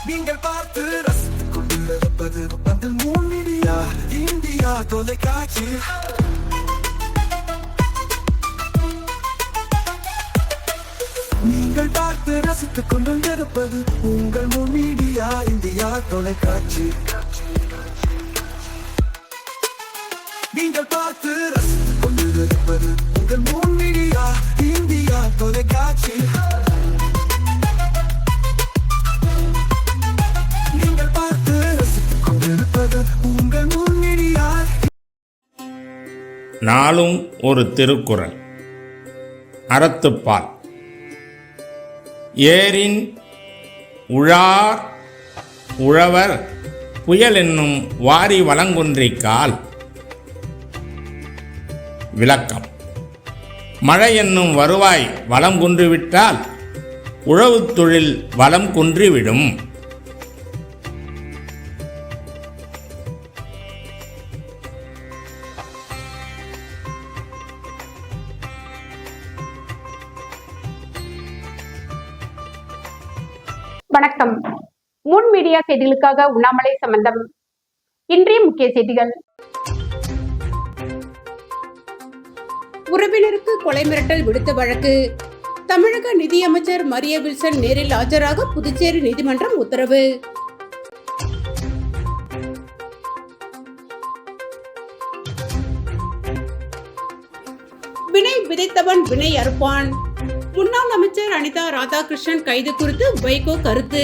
நீங்கள் பார்த்து ரசித்துக் கொண்டிருப்பது பந்தல் மீடியா இந்தியா தொலைக்காட்சி. நீங்கள் பார்த்து ரசித்துக் கொண்டிருப்பது உங்கள் மீடியா இந்தியா தொலைக்காட்சி. நீங்கள் பார்த்து ரசித்துக் கொண்டிருப்பது உங்கள் மீடியா இந்தியா தொலைக்காட்சி. நீங்கள் பார்த்து ரசித்துக் கொண்டிருப்பது உங்கள் மீடியா. நாளும் ஒரு திருக்குறள். அறத்துப்பால். ஏரின் உழார் உழவர் புயல் என்னும் வாரி வளங்குன்றிக்கால். விளக்கம். மழை என்னும் வருவாய் வளம் குன்றிவிட்டால் உழவு தொழில் வளம் குன்றிவிடும். வணக்கம். முன் மீடியா செய்திகளுக்காக உண்ணாமலை சம்பந்தம். இன்றைய முக்கிய செய்திகள். உறவினருக்கு கொலை மிரட்டல் விடுத்த வழக்கு. தமிழக நிதியமைச்சர் மரிய வில்சன் நேரில் ஆஜராக புதுச்சேரி நீதிமன்றம் உத்தரவு. வினை விதைத்தவன் வினை அறுப்பான். முன்னாள் அமைச்சர் அனிதா ராதாகிருஷ்ணன் கைது குறித்து வைகோ கருத்து.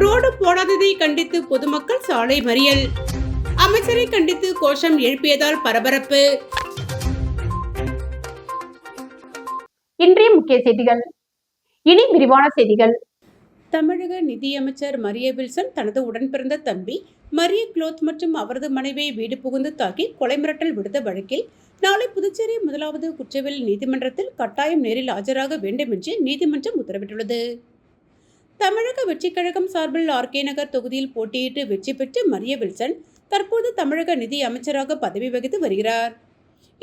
ரோடு போடாததை கண்டித்து பொதுமக்கள் சாலை மறியல். அமைச்சரை கண்டித்து கோஷம் எழுப்பியதால் பரபரப்பு. இன்றைய முக்கிய செய்திகள். இனி விரிவான செய்திகள். தமிழக நிதியமைச்சர் மரிய வில்சன் தனது உடன்பிறந்த தம்பி மரிய குளோத் மற்றும் அவரது மனைவியை வீடு புகுந்து தாக்கி கொலை மிரட்டல் விடுத்த வழக்கில் நாளை புதுச்சேரி முதலாவது குற்றவியல் நீதிமன்றத்தில் கட்டாயம் நேரில் ஆஜராக வேண்டும் என்று நீதிமன்றம் உத்தரவிட்டுள்ளது. தமிழக வெற்றிக் கழகம் சார்பில் ஆர்கே நகர் தொகுதியில் போட்டியிட்டு வெற்றி பெற்ற மரிய வில்சன் தற்போது தமிழக நிதி அமைச்சராக பதவி வகித்து வருகிறார்.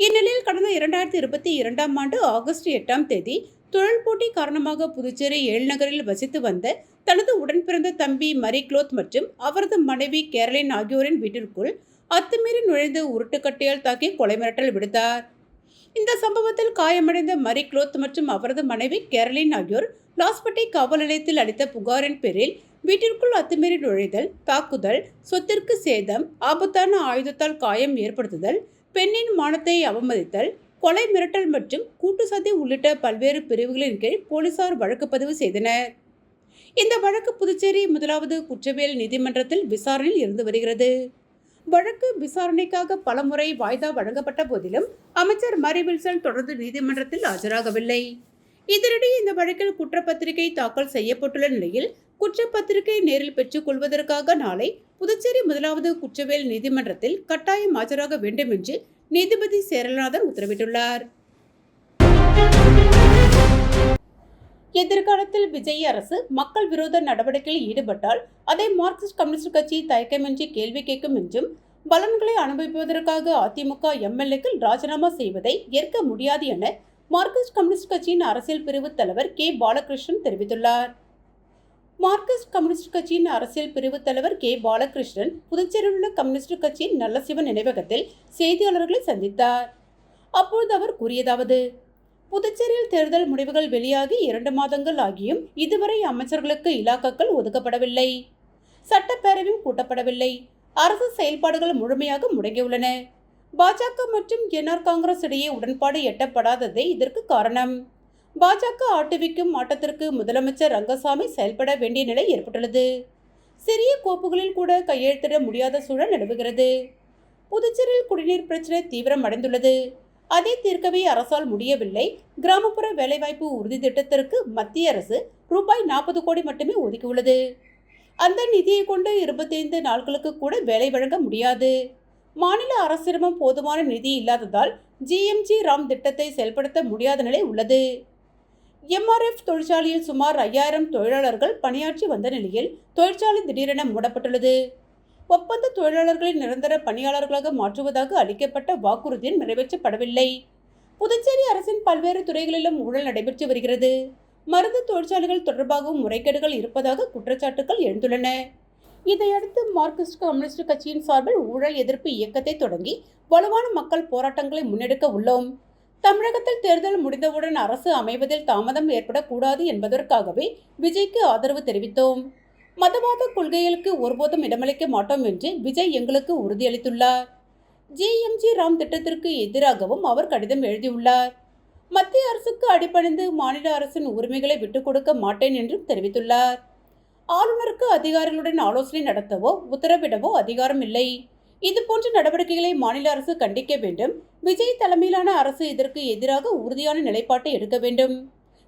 இந்நிலையில் கடந்த 2022ஆம் ஆண்டு ஆகஸ்ட் 8ஆம் தேதி தொழில் போட்டி காரணமாக புதுச்சேரி ஏழ்நகரில் வசித்து வந்த தனது உடன்பிறந்த தம்பி மரி குளோத் மற்றும் அவரது மனைவி கேரளின் ஆகியோரின் வீட்டிற்குள் அத்துமீறி நுழைந்து உருட்டுக்கட்டையால் தாக்கி கொலை மிரட்டல் விடுத்தார். இந்த சம்பவத்தில் காயமடைந்த மரி குளோத் மற்றும் அவரது மனைவி கேரளின் ஆகியோர் லாஸ்பேட்டை காவல் நிலையத்தில் அளித்த புகாரின் பேரில் வீட்டிற்குள் அத்துமீறி நுழைதல், தாக்குதல், சொத்திற்கு சேதம், ஆபத்தான ஆயுதத்தால் காயம் ஏற்படுத்துதல், பெண்ணின் மானத்தை அவமதித்தல், கொலை மிரட்டல் மற்றும் கூட்டு சதி உள்ளிட்ட பல்வேறு பிரிவுகளின் கீழ் போலீசார் வழக்கு பதிவு செய்தனர். இந்த வழக்கு புதுச்சேரி முதலாவது குற்றவியல் நீதிமன்றத்தில் விசாரணையில் இருந்து வருகிறது. வழக்கு விசாரணைக்காக பலமுறை வாய்தா வழங்கப்பட்ட போதிலும் அமைச்சர் மரி வில்சன் தொடர்ந்து நீதிமன்றத்தில் ஆஜராகவில்லை. இதனிடையே இந்த வழக்கில் குற்றப்பத்திரிகை தாக்கல் செய்யப்பட்டுள்ள நிலையில் குற்றப்பத்திரிகை நேரில் பெற்றுக் கொள்வதற்காக நாளை புதுச்சேரி முதலாவது குற்றவியல் நீதிமன்றத்தில் கட்டாயம் ஆஜராக வேண்டும் என்று நீதிபதி சேரல்நாதன் உத்தரவிட்டுள்ளார். எதிர்காலத்தில் விஜய் அரசு மக்கள் விரோத நடவடிக்கையில் ஈடுபட்டால் அதை மார்க்சிஸ்ட் கம்யூனிஸ்ட் கட்சி தயக்கமின்றி கேள்வி கேட்கும் என்றும் பலன்களை அனுபவிப்பதற்காக அதிமுக எம்எல்ஏக்கள் ராஜினாமா செய்வதை ஏற்க முடியாது என மார்க்சிஸ்ட் கம்யூனிஸ்ட் கட்சியின் அரசியல் பிரிவு தலைவர் கே பாலகிருஷ்ணன் தெரிவித்துள்ளார். மார்க்சிஸ்ட் கம்யூனிஸ்ட் கட்சியின் அரசியல் பிரிவு தலைவர் கே பாலகிருஷ்ணன் புதுச்சேரியில் உள்ள கம்யூனிஸ்ட் கட்சியின் நல்லசிவன் நினைவகத்தில் செய்தியாளர்களை சந்தித்தார். அப்போது அவர் கூறியதாவது: புதுச்சேரியில் தேர்தல் முடிவுகள் வெளியாகி 2 மாதங்கள் ஆகியும் இதுவரை அமைச்சர்களுக்கு இலாக்காக்கள் ஒதுக்கப்படவில்லை, சட்டப்பேரவையும் கூட்டப்படவில்லை, அரசு செயல்பாடுகள் முழுமையாக முடங்கியுள்ளன. பாஜக மற்றும் என்ஆர் காங்கிரஸ் இடையே உடன்பாடு எட்டப்படாததே இதற்கு காரணம். பாஜக ஆட்டுவிக்கும் ஆட்டத்திற்கு முதலமைச்சர் ரங்கசாமி செயல்பட வேண்டிய நிலை ஏற்பட்டுள்ளது. சிறிய கோப்புகளில் கூட கையெழுத்திட முடியாத சூழல் நிலவுகிறது. புதுச்சேரியில் குடிநீர் பிரச்சனை தீவிரம் அடைந்துள்ளது. அதை தீர்க்கவே அரசால் முடியவில்லை. கிராமப்புற வேலைவாய்ப்பு உறுதி திட்டத்திற்கு மத்திய அரசு ரூபாய் 40 கோடி மட்டுமே ஒதுக்கியுள்ளது. அந்த நிதியை கொண்டு 25 நாட்களுக்கு கூட வேலை வழங்க முடியாது. மாநில அரசிடமும் போதுமான நிதி இல்லாததால் ஜிஎம்ஜி ராம் திட்டத்தை செயல்படுத்த முடியாத நிலை உள்ளது. எம்ஆர்எஃப் தொழிற்சாலையில் சுமார் 5000 தொழிலாளர்கள் பணியாற்றி வந்த நிலையில் தொழிற்சாலை திடீரென மூடப்பட்டுள்ளது. ஒப்பந்த தொழிலாளர்களை நிரந்தர பணியாளர்களாக மாற்றுவதாக அளிக்கப்பட்ட வாக்குறுதியும் நிறைவேற்றப்படவில்லை. புதுச்சேரி அரசின் பல்வேறு துறைகளிலும் ஊழல் நடைபெற்று வருகிறது. மருந்து தொழிற்சாலைகள் தொடர்பாகவும் முறைகேடுகள் இருப்பதாக குற்றச்சாட்டுகள் எழுந்துள்ளன. இதையடுத்து மார்க்சிஸ்ட் கம்யூனிஸ்ட் கட்சியின் சார்பில் ஊழல் எதிர்ப்பு இயக்கத்தை தொடங்கி வலுவான மக்கள் போராட்டங்களை முன்னெடுக்க உள்ளோம். தமிழகத்தில் தேர்தல் முடிந்தவுடன் அரசு அமைவதில் தாமதம் ஏற்படக்கூடாது என்பதற்காகவே விஜய்க்கு ஆதரவு தெரிவித்தோம். மதவாத கொள்கைகளுக்கு ஒருபோதும் இடமளிக்க மாட்டோம் என்று விஜய் எங்களுக்கு உறுதியளித்துள்ளார். ஜிஎம்ஜி ராம் திட்டத்திற்கு எதிராகவும் அவர் கடிதம் எழுதியுள்ளார். மத்திய அரசுக்கு அடிபணிந்து மாநில அரசின் உரிமைகளை விட்டுக் கொடுக்க மாட்டேன் என்றும் தெரிவித்துள்ளார். ஆளுநருக்கு அதிகாரிகளுடன் ஆலோசனை நடத்தவோ உத்தரவிடவோ அதிகாரம் இல்லை. இதுபோன்ற நடவடிக்கைகளை மாநில அரசு கண்டிக்க வேண்டும். விஜய் தலைமையிலான அரசு இதற்கு எதிராக உறுதியான நிலைப்பாட்டை எடுக்க வேண்டும்.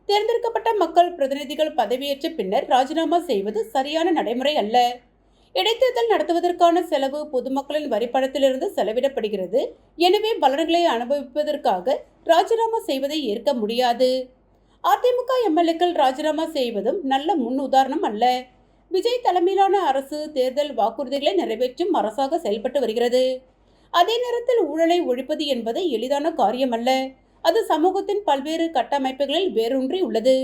தேர்ந்தெடுக்கப்பட்ட மக்கள் பிரதிநிதிகள் பதவியேற்ற பின்னர் ராஜினாமா செய்வது சரியான நடைமுறை அல்ல. இடைத்தேர்தல் நடத்துவதற்கான செலவு பொதுமக்களின் வரிப்பணத்திலிருந்து செலவிடப்படுகிறது. எனவே பலன்களை அனுபவிப்பதற்காக ராஜினாமா செய்வதை ஏற்க முடியாது. அதிமுக எம்எல்ஏக்கள் ராஜினாமா செய்வதும் நல்ல முன் உதாரணம் அல்ல. விஜய் தலைமையிலான அரசு தேர்தல் வாக்குறுதிகளை நிறைவேற்றும் அரசாக செயல்பட்டு வருகிறது. அதே நேரத்தில் ஊழலை ஒழிப்பது என்பது எளிதான காரியம் அல்ல. அது சமூகத்தின் பல்வேறு கட்டமைப்புகளில் வேரூன்றி உள்ளது.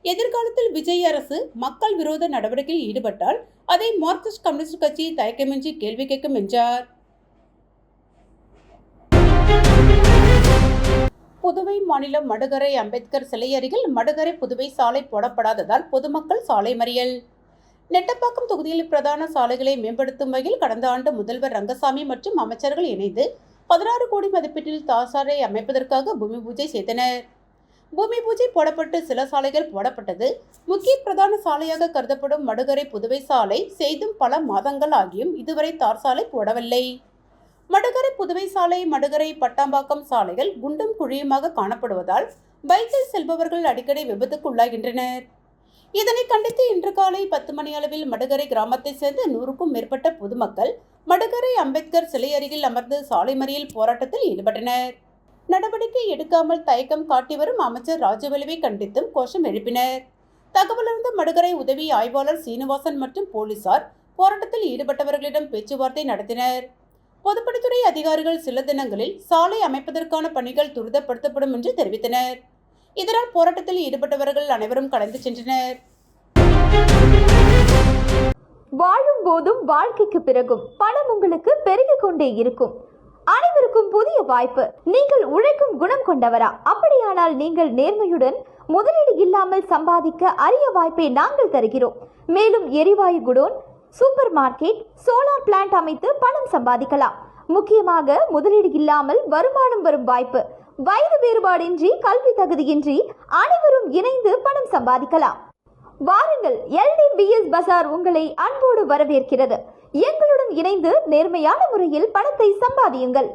எதிர்காலத்தில் விஜய் அரசு மக்கள் விரோத நடவடிக்கையில் ஈடுபட்டால் அதை மார்க்சிஸ்ட் கம்யூனிஸ்ட் கட்சி தயக்கமின்றி கேள்வி கேட்கும் என்றார். புதுவை மாநிலம் மடுகரை அம்பேத்கர் சிலை அருகில் மடுகரை புதுவை சாலை போடப்படாததால் பொதுமக்கள் சாலை மறியல். நெட்டப்பாக்கம் தொகுதியில் பிரதான சாலைகளை மேம்படுத்தும் வகையில் கடந்த ஆண்டு முதல்வர் ரங்கசாமி மற்றும் அமைச்சர்கள் இணைந்து 16 கோடி மதிப்பீட்டில் தார் சாலை அமைப்பதற்காக பூமி பூஜை செய்தனர். பூமி பூஜை போடப்பட்டு சில சாலைகள் போடப்பட்டது. முக்கிய பிரதான சாலையாக கருதப்படும் மடுகரை புதுவை சாலை செய்தும் பல மாதங்கள் ஆகியும் இதுவரை தார் சாலை போடவில்லை. மடுகரை புதுவை சாலை மடுகரை பட்டாம்பாக்கம் சாலைகள் குண்டும் குழியுமாக காணப்படுவதால் பைக்கில் செல்பவர்கள் அடிக்கடி விபத்துக்குள்ளாகின்றனர். இதனை கண்டித்து இன்று காலை 10 மணி அளவில் மடுகரை கிராமத்தை சேர்ந்த 100க்கும் மேற்பட்ட பொதுமக்கள் மடுகரை அம்பேத்கர் சிலை அருகில் அமர்ந்து சாலை மறியல் போராட்டத்தில் ஈடுபட்டனர். நடவடிக்கை எடுக்காமல் தயக்கம் காட்டி வரும் அமைச்சர் ராஜவேலுவை கண்டித்தும் கோஷம் எழுப்பினர். தகவலறிந்த மடுகரை உதவி ஆய்வாளர் சீனிவாசன் மற்றும் போலீசார் போராட்டத்தில் ஈடுபட்டவர்களிடம் பேச்சுவார்த்தை நடத்தினர். பொதுப்பணித்துறை அதிகாரிகள் சில தினங்களில் சாலை அமைப்பதற்கான பணிகள் துரிதப்படுத்தப்படும் என்று தெரிவித்தனர். இதனால் போராட்டத்தில் ஈடுபட்டவர்கள் அனைவரும் கலந்து சென்றனர். வாழும் போதும் வாழ்க்கைக்கு பிறகும் பணம் உங்களுக்கு பெருகிக் கொண்டே இருக்கும். அனைவருக்கும் புதிய வாய்ப்பு. நீங்கள் உழைக்கும் குணம் கொண்டவரா? அப்படியானால் நீங்கள் நேர்மையுடன் முதலீடு இல்லாமல் சம்பாதிக்க அரிய வாய்ப்பை நாங்கள் தருகிறோம். மேலும் எரிவாயு godown, super market, solar plant அமைத்து பணம் சம்பாதிக்கலாம். முக்கியமாக முதலீடு இல்லாமல் வருமானம் வரும் வாய்ப்பு. வயது வேறுபாடின்றி கல்வி தகுதியின்றி அனைவரும் இணைந்து பணம் சம்பாதிக்கலாம். வாருங்கள், LDBS பஜார் உங்களை அன்போடு வரவேற்கிறது. எங்களுடன் இணைந்து நேர்மையான முறையில் பணத்தை சம்பாதியுங்கள்.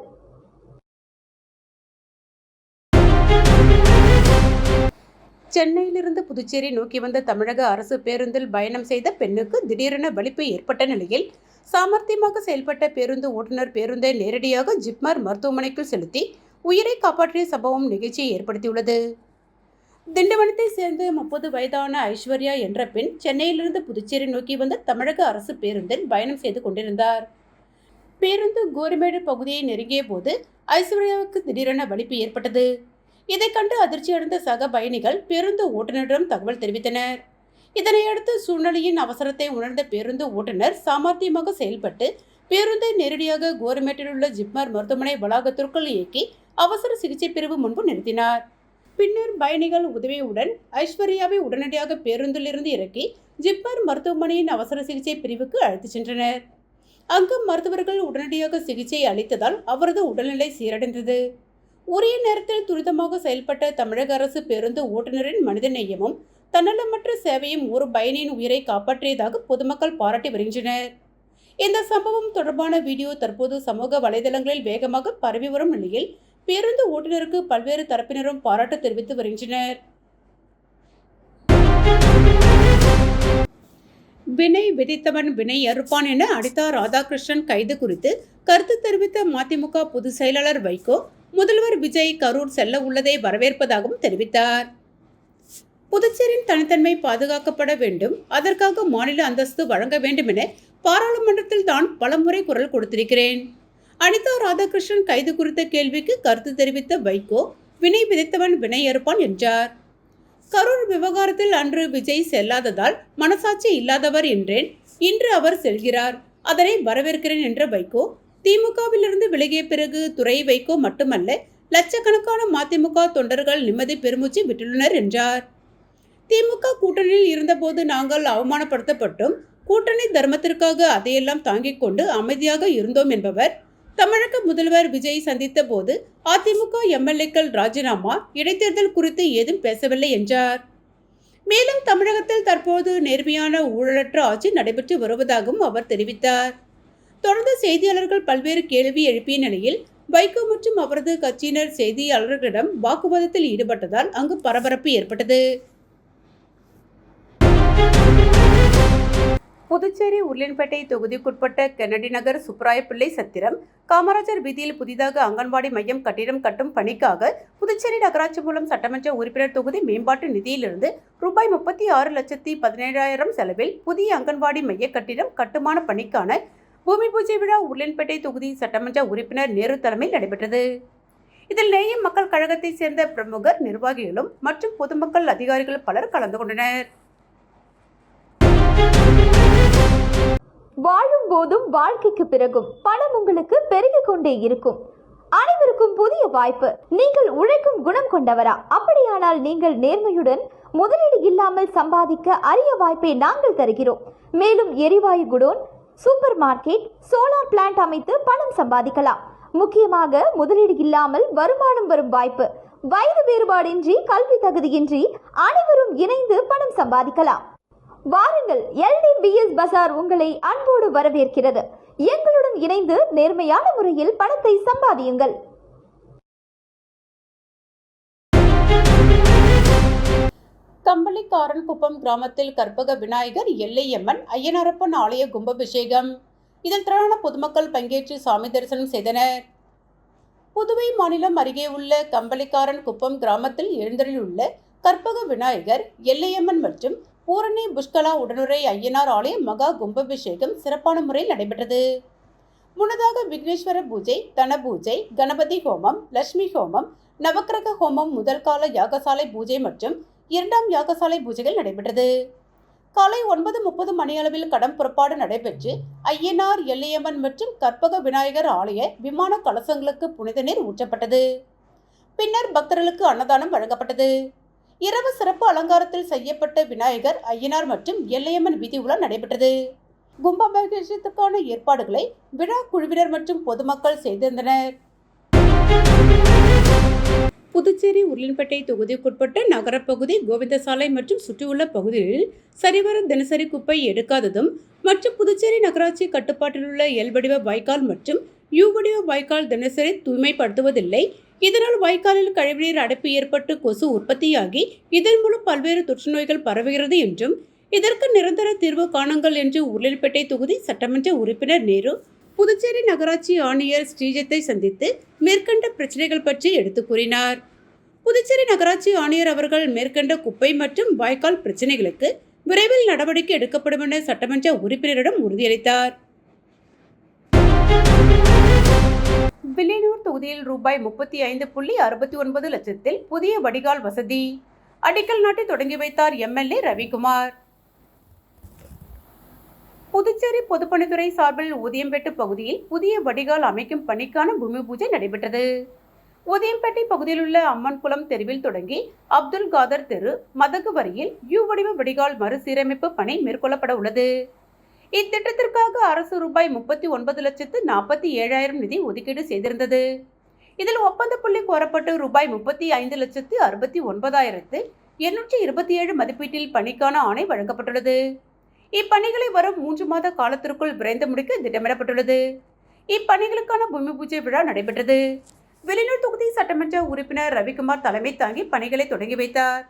சென்னையிலிருந்து புதுச்சேரி நோக்கி வந்த தமிழக அரசு பேருந்தில் பயணம் செய்த பெண்ணுக்கு திடீரென வலிப்பு ஏற்பட்ட நிலையில் சாமர்த்தியமாக செயல்பட்ட பேருந்து ஓட்டுநர் பேருந்தை நேரடியாக ஜிப்மர் மருத்துவமனைக்கு செலுத்தி உயிரை காப்பாற்றிய சம்பவம் நிகழ்ச்சியை ஏற்படுத்தியுள்ளது. திண்டிவனத்தை சேர்ந்த 30 வயதான ஐஸ்வர்யா என்ற பெண் சென்னையிலிருந்து புதுச்சேரி நோக்கி வந்த தமிழக அரசு பேருந்தில் பயணம் செய்து கொண்டிருந்தார். பேருந்து கோரிமேடு பகுதியை நெருங்கிய போது ஐஸ்வர்யாவுக்கு திடீரென வலிப்பு ஏற்பட்டது. இதை கண்டு அதிர்ச்சியடைந்த சக பயணிகள் பேருந்து ஓட்டுநரிடம் தகவல் தெரிவித்தனர். இதனையடுத்து சூழ்நிலையின் அவசரத்தை உணர்ந்த பேருந்து ஓட்டுநர் சாமர்த்தியமாக செயல்பட்டு பேருந்தை நேரடியாக கோரிமேட்டில் உள்ள ஜிப்மர் மருத்துவமனை வளாகத்திற்குள் இயக்கி அவசர சிகிச்சை பிரிவு முன்பு நிறுத்தினார். பின்னர் பயணிகள் உதவியுடன் ஐஸ்வர்யாவை உடனடியாக பேருந்திலிருந்து இறக்கி ஜிப்மர் மருத்துவமனையின் அவசர சிகிச்சை பிரிவுக்கு அழைத்துச் சென்றனர். அங்கு மருத்துவர்கள் உடனடியாக சிகிச்சை அளித்ததால் அவரது உடல்நிலை சீரடைந்தது. உரிய நேரத்தில் துரிதமாக செயல்பட்ட தமிழக அரசு பேருந்து ஓட்டுநரின் மனிதநேயமும் தன்னலமற்ற சேவையும் ஒரு பயணியின் உயிரை காப்பாற்றியதாக பொதுமக்கள் பாராட்டி வருகின்றனர். இந்த சம்பவம் தொடர்பான வீடியோ தற்போது சமூக வலைதளங்களில் வேகமாக பரவி வரும் நிலையில் பேருந்து ஓட்டுநருக்கு பல்வேறு தரப்பினரும் பாராட்டு தெரிவித்து வருகின்றனர். வினை விதைத்தவன் வினை அறுப்பான் என அனிதா ராதாகிருஷ்ணன் கைது குறித்து கருத்து தெரிவித்த மதிமுக பொதுச் செயலாளர் வைகோ முதல்வர் விஜய் கரூர் செல்ல உள்ளதை வரவேற்பதாகவும் தெரிவித்தார். புதுச்சேரியின் தனித்தன்மை பாதுகாக்கப்பட வேண்டும், அதற்காக மாநில அந்தஸ்து வழங்க வேண்டும் என பாராளுமன்றத்தில் தான் பலமுறை குரல் கொடுத்திருக்கிறேன். அனிதா ராதாகிருஷ்ணன் கைது குறித்த கேள்விக்கு கருத்து தெரிவித்த வைகோ, வினை விதைத்தவன் வினை அறுப்பான் என்றார். கரூர் விவகாரத்தில் அன்று விஜய் செல்லாததால் மனசாட்சி இல்லாதவர் என்றேன். இன்று அவர் செல்கிறார், அதனை வரவேற்கிறேன் என்ற வைகோ, திமுகவிலிருந்து விலகிய பிறகு துறை வைகோ மட்டுமல்ல, லட்சக்கணக்கான மதிமுக தொண்டர்கள் நிம்மதி பெருமூச்சு விட்டுள்ளனர் என்றார். திமுக கூட்டணியில் இருந்தபோது நாங்கள் அவமானப்படுத்தப்பட்டோம். கூட்டணி தர்மத்திற்காக அதையெல்லாம் தாங்கிக் கொண்டு அமைதியாக இருந்தோம் என்பவர், தமிழக முதல்வர் விஜய் சந்தித்த போது அதிமுக எம்எல்ஏக்கள் ராஜினாமா, இடைத்தேர்தல் குறித்து ஏதும் பேசவில்லை என்றார். மேலும் தமிழகத்தில் தற்போது நேர்மையான ஊழலற்ற ஆட்சி நடைபெற்று வருவதாகவும் அவர் தெரிவித்தார். தொடர்ந்து செய்தியாளர்கள் பல்வேறு கேள்வி எழுப்பிய நிலையில் வைகோ மற்றும் அவரது கட்சியினர் செய்தியாளர்களிடம் வாக்குவாதத்தில் ஈடுபட்டதால் அங்கு பரபரப்பு ஏற்பட்டது. புதுச்சேரி உருளையன்பேட்டை தொகுதிக்குட்பட்ட கென்னடி நகர் சுப்பராயப்பிள்ளை சத்திரம் காமராஜர் வீதியில் புதிதாக அங்கன்வாடி மையம் கட்டிடம் கட்டும் பணிக்காக புதுச்சேரி நகராட்சி மூலம் சட்டமன்ற உறுப்பினர் தொகுதி மேம்பாட்டு நிதியிலிருந்து ரூபாய் 36,17,000 செலவில் புதிய அங்கன்வாடி மைய கட்டிடம் கட்டுமான பணிக்கான பூமி பூஜை விழா உருளையன்பேட்டை தொகுதி சட்டமன்ற உறுப்பினர் நேரு தலைமையில் நடைபெற்றது. இதில் நேயம் மக்கள் கழகத்தை சேர்ந்த பிரமுகர், நிர்வாகிகளும் மற்றும் பொதுமக்கள் அதிகாரிகள் பலர் கலந்து கொண்டனர். வாழும் போதும் வாழ்க்கைக்கு பிறகும் பணம் உங்களுக்கு பெருகிக் கொண்டே இருக்கும். அனைவருக்கும் புதிய வாய்ப்பு. நீங்கள் உழைக்கும் குணம் கொண்டவரா? அப்படியானால் நீங்கள் நேர்மையுடன் முதலீடு இல்லாமல் சம்பாதிக்க அரிய வாய்ப்பை நாங்கள் தருகிறோம். மேலும் எரிவாயு godown, super market, solar plant அமைத்து பணம் சம்பாதிக்கலாம். முக்கியமாக முதலீடு இல்லாமல் வருமானம் வரும் வாய்ப்பு. வயது வேறுபாடின்றி, கல்வி தகுதியின்றி அனைவரும் இணைந்து பணம் சம்பாதிக்கலாம். வாருங்கள், LDBS பஜார் உங்களை அன்போடு வரவேற்கிறது. எங்களுடன் இணைந்து நேர்மையான முறையில் பணத்தை சம்பாதியுங்கள். கம்பளிக்காரன்குப்பம் கிராமத்தில் கற்பக விநாயகர், எல்லையம்மன், ஐயனாரப்பன் ஆலய கும்பாபிஷேகம். இதில் திரளான பொதுமக்கள் பங்கேற்று சாமி தரிசனம் செய்தனர். புதுவை மாநிலம் அருகே உள்ள கம்பளிக்காரன்குப்பம் கிராமத்தில் எழுந்தருளியுள்ள கற்பக விநாயகர், எல்லையம்மன் மற்றும் பூரணி புஷ்கலா உடனுரை ஐயனார் ஆலய மகா கும்பாபிஷேகம் சிறப்பான முறையில் நடைபெற்றது. முன்னதாக விக்னேஸ்வர பூஜை, தன பூஜை, கணபதி ஹோமம், லட்சுமி ஹோமம், நவக்கிரக ஹோமம், முதல் கால யாகசாலை பூஜை மற்றும் இரண்டாம் யாகசாலை பூஜைகள் நடைபெற்றது. காலை 9:30 மணியளவில் கடம் புறப்பாடு நடைபெற்று ஐயனார், எல்லையம்மன் மற்றும் கற்பக விநாயகர் ஆலய விமான கலசங்களுக்கு புனித நீர் ஊற்றப்பட்டது. பின்னர் பக்தர்களுக்கு அன்னதானம் வழங்கப்பட்டது. இரவு சிறப்பு அலங்காரத்தில் செய்யப்பட்ட விநாயகர், ஐயனார் மற்றும் எல்லையம்மன் வீதி உலா நடைபெற்றது. கும்பாபிஷேகத்துக்கான ஏற்பாடுகளை விழா குழுவினர் மற்றும் பொதுமக்கள் செய்திருந்தனர். புதுச்சேரி உருளையன்பேட்டை தொகுதிக்குட்பட்ட நகரப்பகுதி, கோவிந்தசாலை மற்றும் சுற்றியுள்ள பகுதிகளில் சரிவர தினசரி குப்பை எடுக்காததும் மற்றும் புதுச்சேரி நகராட்சி கட்டுப்பாட்டில் உள்ள எல் வடிவ வாய்க்கால் மற்றும் யூ வடிவ வாய்க்கால் தினசரி தூய்மைப்படுத்துவதில்லை. இதனால் வாய்க்காலில் கழிவுநீர் அடைப்பு ஏற்பட்டு கொசு உற்பத்தியாகி இதன் மூலம் பல்வேறு தொற்று நோய்கள் பரவுகிறது என்றும் இதற்கு நிரந்தர தீர்வு காணுங்கள் என்று உருளையன்பேட்டை தொகுதி சட்டமன்ற உறுப்பினர் நேரு புதுச்சேரி நகராட்சி ஆணையர் ஸ்ரீஜத்தை சந்தித்து மேற்கண்ட பிரச்சனைகள் பற்றி எடுத்து கூறினார். புதுச்சேரி நகராட்சி ஆணையர் அவர்கள் மேற்கண்ட குப்பை மற்றும் வாய்க்கால் பிரச்சனைகளுக்கு விரைவில் நடவடிக்கை எடுக்கப்படும் என சட்டமன்ற உறுப்பினரிடம் உறுதியளித்தார். வில்லியனூர் தொகுதியில் ரூபாய் 35.69 லட்சத்தில் புதிய வடிகால் வசதி அடிக்கல் நாட்டி தொடங்கி வைத்தார் எம்எல்ஏ ரவிக்குமார். புதுச்சேரி பொதுப்பணித்துறை சார்பில் ஊதியம்பேட்டு பகுதியில் புதிய வடிகால் அமைக்கும் பணிக்கான பூமி பூஜை நடைபெற்றது. ஊதியம்பேட்டை பகுதியில் உள்ள அம்மன்குளம் தெருவில் தொடங்கி அப்துல் காதர் தெரு, மதகு வரையில் யூ வடிவ வடிகால் மறுசீரமைப்பு பணி மேற்கொள்ளப்பட உள்ளது. இத்திட்டத்திற்காக அரசு ரூபாய் 39,47,000 நிதி ஒதுக்கீடு செய்திருந்தது. இதில் ஒப்பந்த புள்ளி கோரப்பட்டு ரூபாய் 35,69,827 மதிப்பீட்டில் பணிக்கான ஆணை வழங்கப்பட்டுள்ளது. இப்பணிகளை வரும் 3 மாத காலத்திற்குள் விரைந்து முடிக்க திட்டமிடப்பட்டுள்ளது. இப்பணிகளுக்கான பூமி பூஜை விழா நடைபெற்றது. வில்லியனூர் தொகுதி சட்டமன்ற உறுப்பினர் ரவிக்குமார் தலைமை தாங்கி பணிகளை தொடங்கி வைத்தார்.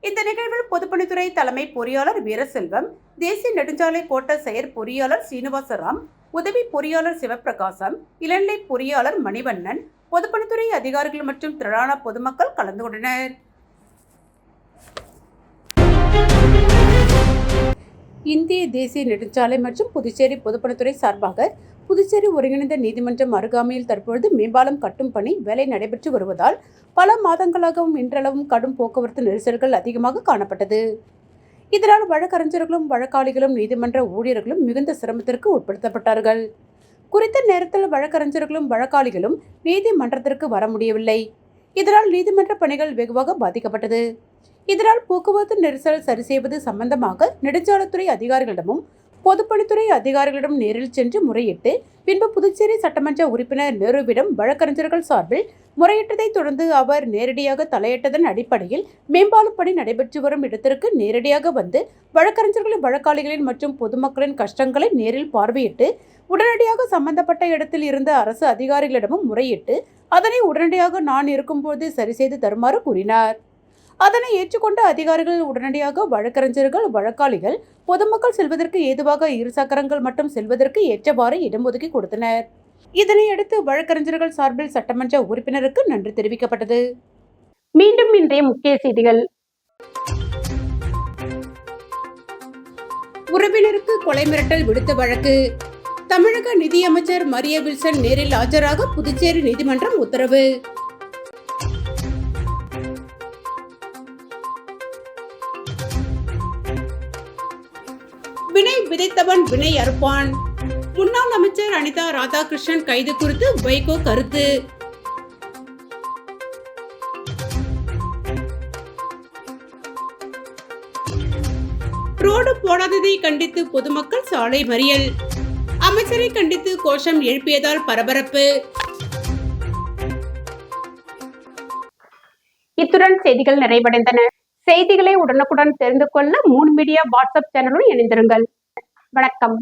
இந்த நிகழ்வில் பொதுப்பணித்துறை தலைமை பொறியாளர் வீரசெல்வம், தேசிய நெடுஞ்சாலை கோட்ட செயற் பொறியாளர் சீனிவாசராம், உதவி பொறியாளர் சிவபிரகாசம், இளநிலை பொறியாளர் மணிவண்ணன், பொதுப்பணித்துறை அதிகாரிகள் மற்றும் திரளான பொதுமக்கள் கலந்து கொண்டனர். இந்திய தேசிய நெடுஞ்சாலை மற்றும் புதுச்சேரி பொதுப்பணித்துறை சார்பாக புதுச்சேரி ஒருங்கிணைந்த நீதிமன்றம் அருகாமையில் தற்பொழுது மேம்பாலம் கட்டும் பணி வேலை நடைபெற்று வருவதால் பல மாதங்களாகவும் இன்றளவும் கடும் போக்குவரத்து நெரிசல்கள் அதிகமாக காணப்பட்டது. இதனால் வழக்கறிஞர்களும் வழக்காளிகளும் நீதிமன்ற ஊழியர்களும் மிகுந்த சிரமத்திற்கு உட்படுத்தப்பட்டார்கள். குறித்த நேரத்தில் வழக்கறிஞர்களும் வழக்காளிகளும் நீதிமன்றத்திற்கு வர முடியவில்லை. இதனால் நீதிமன்ற பணிகள் வெகுவாக பாதிக்கப்பட்டது. இதனால் போக்குவரத்து நெரிசல் சரி செய்வது சம்பந்தமாக நெடுஞ்சாலைத்துறை அதிகாரிகளிடமும் பொதுப்பணித்துறை அதிகாரிகளிடம் நேரில் சென்று முறையிட்டு பின்பு புதுச்சேரி சட்டமன்ற உறுப்பினர் நேருவிடம் வழக்கறிஞர்கள் சார்பில் முறையிட்டதை தொடர்ந்து அவர் நேரடியாக தலையிட்டதன் அடிப்படையில் மேம்பாலம் பணி நடைபெற்று வரும் இடத்திற்கு நேரடியாக வந்து வழக்கறிஞர்களின் வழக்காளிகளின் மற்றும் பொதுமக்களின் கஷ்டங்களை நேரில் பார்வையிட்டு உடனடியாக சம்பந்தப்பட்ட இடத்தில் இருந்த அரசு அதிகாரிகளிடமும் முறையிட்டு அதனை உடனடியாக நான் இருக்கும்போது சரி செய்து தருமாறு கூறினார். அதனை ஏற்றுக்கொண்ட அதிகாரிகள் உடனடியாக வழக்கறிஞர்கள் வழக்காளிகள் பொதுமக்கள் செல்வதற்கு ஏதுவாக இரு சக்கரங்கள் மட்டும் செல்வதற்கு ஏற்றவாறு இடம் ஒதுக்கி கொடுத்தனர். இதனையடுத்து வழக்கறிஞர்கள் சார்பில் சட்டமன்ற உறுப்பினருக்கு நன்றி தெரிவிக்கப்பட்டது. மீண்டும் இன்றைய முக்கிய செய்திகள். உறவினருக்கு கொலை மிரட்டல் விடுத்த வழக்கு. தமிழக நிதியமைச்சர் மரிய வில்சன் நேரில் ஆஜராக புதுச்சேரி நீதிமன்றம் உத்தரவு. வினை விதைத்தவன் வினை அறுப்பான். முன்னாள் அமைச்சர் அனிதா ராதாகிருஷ்ணன் கைது குறித்து வைகோ கருத்து. ரோடு போடாததை கண்டித்து பொதுமக்கள் சாலை மறியல். அமைச்சரை கண்டித்து கோஷம் எழுப்பியதால் பரபரப்பு. இத்துடன் செய்திகள் நிறைவடைந்தன. செய்திகளை உடனுக்குடன் தெரிந்து கொள்ள மூன் மீடியா வாட்ஸ்அப் சேனலுடன் இணைந்திருங்கள். வணக்கம்.